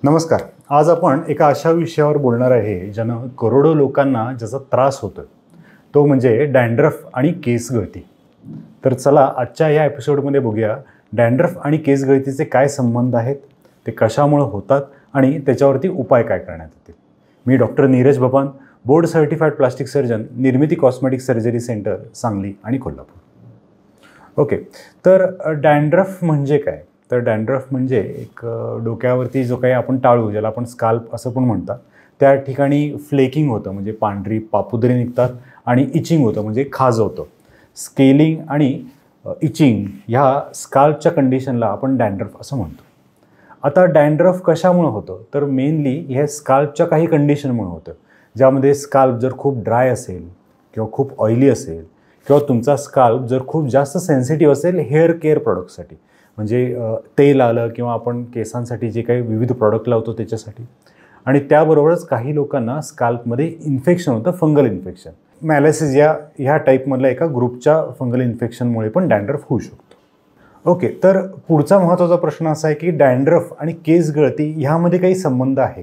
नमस्कार. आज आपण एका अशा विषयावर बोलणार आहे ज्यानं करोडो लोकांना ज्याचा त्रास होतो तो म्हणजे डॅन्ड्रफ आणि केस गळती. तर चला आजच्या या एपिसोडमध्ये बघूया डॅन्ड्रफ आणि केस गळतीचे काय संबंध आहेत, ते कशामुळे होतात आणि त्याच्यावरती उपाय काय करण्यात येतील. मी doctor Neeraj Bapan, board certified plastic surgeon, Nirmiti cosmetic surgery centre, Sangli आणि कोल्हापूर. ओके, तर डॅन्ड्रफ म्हणजे काय? तर डॅन्ड्रफ म्हणजे एक डोक्यावरती जो काही आपण टाळू, ज्याला आपण स्काल्प असं पण म्हणतात, त्या ठिकाणी फ्लेकिंग होतं म्हणजे पांढरी पापुद्रे निघतात आणि इचिंग होतं म्हणजे खाजवतं. स्केलिंग आणि इचिंग ह्या स्काल्पच्या कंडिशनला आपण डॅन्ड्रफ असं म्हणतो. आता डॅन्ड्रफ कशामुळे होतं? तर मेनली ह्या स्काल्पच्या काही कंडिशनमुळे होतं, ज्यामध्ये स्काल्प जर खूप ड्राय असेल किंवा खूप ऑइली असेल किंवा तुमचा स्काल्प जर खूप जास्त सेन्सिटिव्ह असेल हेअर केअर प्रॉडक्टसाठी, म्हणजे तेल आलं किंवा आपण केसांसाठी जे काही विविध प्रॉडक्ट लावतो त्याच्यासाठी. आणि त्याबरोबरच काही लोकांना स्काल्पमध्ये इन्फेक्शन होतं, फंगल इन्फेक्शन, मॅलेसिस ह्या टाईपमधल्या एका ग्रुपच्या फंगल इन्फेक्शनमुळे पण डॅन्ड्रफ होऊ शकतो. ओके, तर पुढचा महत्त्वाचा प्रश्न असा आहे की डॅन्ड्रफ आणि केस गळती ह्यामध्ये काही संबंध आहे?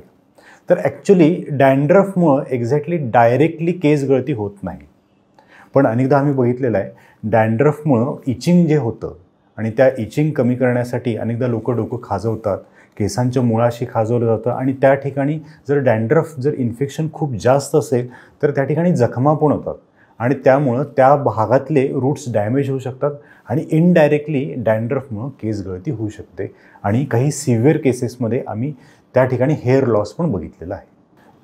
तर ॲक्च्युली डॅन्ड्रफमुळं एक्झॅक्टली डायरेक्टली केस गळती होत नाही, पण अनेकदा आम्ही बघितलेलं आहे डॅन्ड्रफमुळं इचिंग जे होतं आणि त्या इचिंग कमी करण्यासाठी अनेकदा लोक डोकं खाजवतात, केसांच्या मुळाशी खाजवलं जातं आणि त्या ठिकाणी जर डॅन्ड्रफ जर इन्फेक्शन खूप जास्त असेल तर त्या ठिकाणी जखमा पण होतात आणि त्यामुळं त्या भागातले रूट्स डॅमेज होऊ शकतात आणि इनडायरेक्टली डॅन्ड्रफमुळं केस गळती होऊ शकते आणि काही सिव्हिअर केसेसमध्ये आम्ही त्या ठिकाणी हेअर लॉस पण बघितलेला आहे.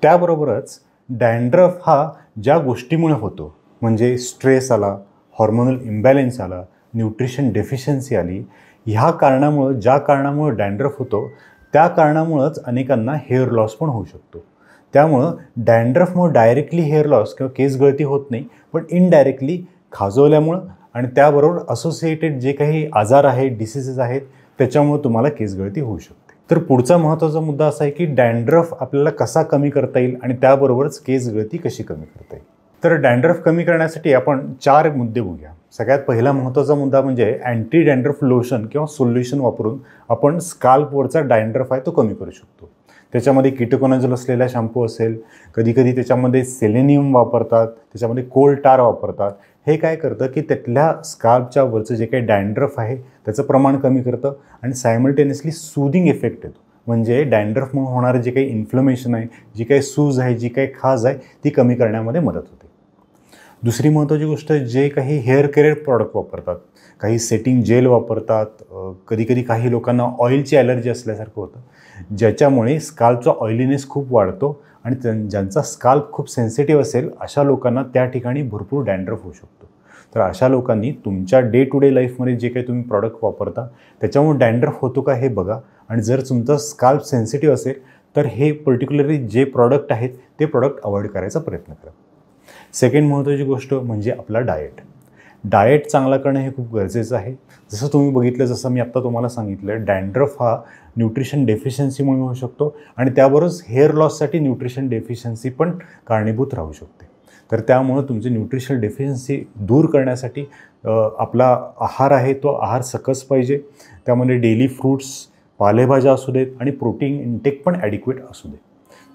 त्याबरोबरच डॅन्ड्रफ हा ज्या गोष्टीमुळे होतो म्हणजे स्ट्रेस आला, हॉर्मोनल इम्बॅलेन्स आला, न्यूट्रिशन डेफिशियन्सी आली, ह्या कारणामुळं ज्या कारणामुळं डॅन्ड्रफ होतो त्या कारणामुळंच अनेकांना हेअर लॉस पण होऊ शकतो. त्यामुळं डॅन्ड्रफमुळं डायरेक्टली हेअर लॉस किंवा केस गळती होत नाही, पण इनडायरेक्टली खाजवल्यामुळं आणि त्याबरोबर असोसिएटेड जे काही आजार आहेत, डिसीजेस आहेत, त्याच्यामुळं तुम्हाला केस गळती होऊ शकते. तर पुढचा महत्त्वाचा मुद्दा असा आहे की डॅन्ड्रफ आपल्याला कसा कमी करता येईल आणि त्याबरोबरच केस गळती कशी कमी करता येईल. तर डॅन्ड्रफ कमी करण्यासाठी आपण 4 मुद्दे बघूया. सगळ्यात पहिला महत्त्वाचा मुद्दा म्हणजे अँटी डॅन्ड्रफ लोशन किंवा सोल्युशन वापरून आपण स्काल्पवरचा डॅन्ड्रफ आहे तो कमी करू शकतो. त्याच्यामध्ये कीटोकोनाझोल असलेला शॅम्पू असेल, कधीकधी त्याच्यामध्ये सेलेनियम वापरतात, त्याच्यामध्ये कोल टार वापरतात. हे काय करतं की त्यातल्या स्काल्पच्या वरचं जे काही डॅन्ड्रफ आहे त्याचं प्रमाण कमी करतं आणि सायमल्टेनियसली सूदिंग इफेक्ट येतो, म्हणजे डॅन्ड्रफमुळे होणारं जे काही इन्फ्लमेशन आहे, जी काही सूज आहे, जी काही खाज आहे, ती कमी करण्यामध्ये मदत होते. दुसरी महत्त्वाची गोष्ट, जे काही हेअर केअर प्रॉडक्ट वापरतात, काही सेटिंग जेल वापरतात, कधीकधी काही लोकांना ऑइलची ॲलर्जी असल्यासारखं होतं, ज्याच्यामुळे स्काल्पचा ऑइलीनेस खूप वाढतो आणि ज्यांचा स्काल्प खूप सेन्सिटिव्ह असेल अशा लोकांना त्या ठिकाणी भरपूर डॅन्ड्रफ होऊ शकतो. तर अशा लोकांनी तुमच्या डे टू डे लाईफमध्ये जे काही तुम्ही प्रॉडक्ट वापरता त्याच्यामुळे डॅन्ड्रफ होतो का हे बघा, आणि जर तुमचा स्काल्प सेन्सिटिव्ह असेल तर हे पर्टिक्युलरली जे प्रॉडक्ट आहेत ते प्रॉडक्ट अवॉइड करायचा प्रयत्न करा. सेकंड महत्त्वाची गोष्ट म्हणजे आपला डाएट चांगला करणं हे खूप गरजेचं आहे. जसं तुम्ही बघितलं, जसं मी आत्ता तुम्हाला सांगितलं, डॅन्ड्रफ हा न्यूट्रिशन डेफिशियन्सीमुळे होऊ शकतो आणि त्याबरोबरच हेअर लॉससाठी न्यूट्रिशन डेफिशियन्सी पण कारणीभूत राहू शकते. तर त्यामुळं तुमची न्यूट्रिशनल डेफिशियन्सी दूर करण्यासाठी आपला आहार आहे तो आहार सकस पाहिजे. त्यामध्ये डेली फ्रूट्स, पालेभाज्या असू देत आणि प्रोटीन इंटेक पण ॲडिक्वेट असू दे.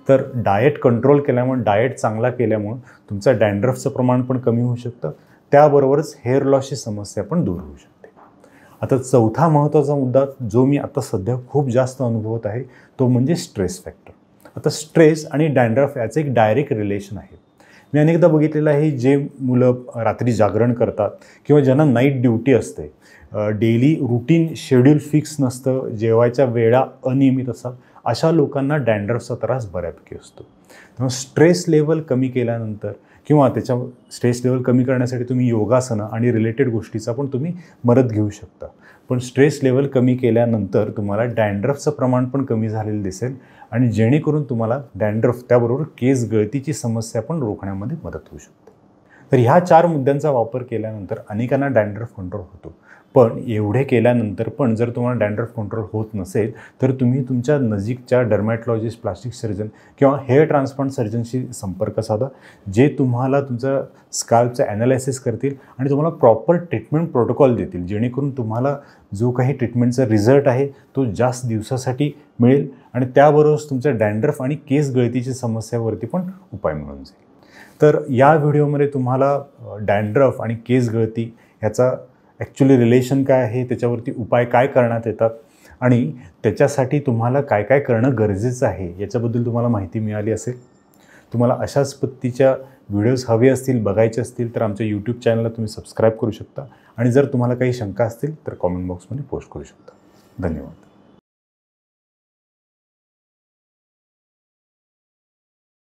तर डाएट कंट्रोल केल्यामुळे, डाएट चांगला केल्यामुळं तुमचं डॅन्ड्रफचं प्रमाण पण कमी होऊ शकतं, त्याबरोबरच हेअर लॉसची समस्या पण दूर होऊ शकते. आता चौथा महत्त्वाचा मुद्दा जो मी आता सध्या खूप जास्त अनुभवत आहे तो म्हणजे स्ट्रेस फॅक्टर. आता स्ट्रेस आणि डॅन्ड्रफ याचं एक डायरेक्ट रिलेशन आहे. मी अनेकदा बघितलेलं आहे, जे मुलं रात्री जागरण करतात किंवा ज्यांना नाईट ड्युटी असते, डेली रुटीन शेड्यूल फिक्स नसतं, जेवायच्या वेळा अनियमित असतात, अशा लोकांना डॅन्ड्रफचा त्रास बऱ्यापैकी असतो. त्यामुळे स्ट्रेस लेवल कमी केल्यानंतर किंवा त्याच्या स्ट्रेस लेवल कमी करण्यासाठी तुम्ही योगासनं आणि रिलेटेड गोष्टीचा पण तुम्ही मदत घेऊ शकता. पण स्ट्रेस लेवल कमी केल्यानंतर तुम्हाला डॅन्ड्रफचं प्रमाण पण कमी झालेलं दिसेल आणि जेणेकरून तुम्हाला डॅन्ड्रफ त्याबरोबर केस गळतीची समस्या पण रोखण्यामध्ये मदत होऊ शकते. तर ह्या 4 मुद्द्यांचा वापर केल्यानंतर अनेकांना डॅन्ड्रफ कंट्रोल होतो. पण एवढे केल्यानंतर पण जर तुम्हाला डॅन्ड्रफ कंट्रोल होत नसेल तर तुम्ही तुमच्या नजीकच्या डर्मॅटॉलॉजिस्ट, प्लास्टिक सर्जन किंवा हेअर ट्रान्सप्लांट सर्जनशी संपर्क साधा, जे तुम्हाला तुमचं स्काल्पचं ॲनालायसिस करतील आणि तुम्हाला प्रॉपर ट्रीटमेंट प्रोटोकॉल देतील, जेणेकरून तुम्हाला जो काही ट्रीटमेंटचा रिझल्ट आहे तो जास्त दिवसासाठी मिळेल आणि त्याबरोबरच तुमच्या डॅन्ड्रफ आणि केस गळतीची समस्यावरती पण उपाय मिळून जाईल. तर या व्हिडिओमध्ये तुम्हाला डॅन्ड्रफ आणि केस गळती ह्याचा ॲक्च्युली रिलेशन काय आहे, त्याच्यावरती उपाय काय करण्यात येतात आणि त्याच्यासाठी तुम्हाला काय काय करणं गरजेचं आहे याच्याबद्दल तुम्हाला माहिती मिळाली असेल. तुम्हाला अशाच पद्धतीच्या व्हिडिओज हवे असतील, बघायचे असतील तर आमच्या यूट्यूब चॅनलला तुम्ही सबस्क्राईब करू शकता आणि जर तुम्हाला काही शंका असतील तर कॉमेंट बॉक्समध्ये पोस्ट करू शकता. धन्यवाद.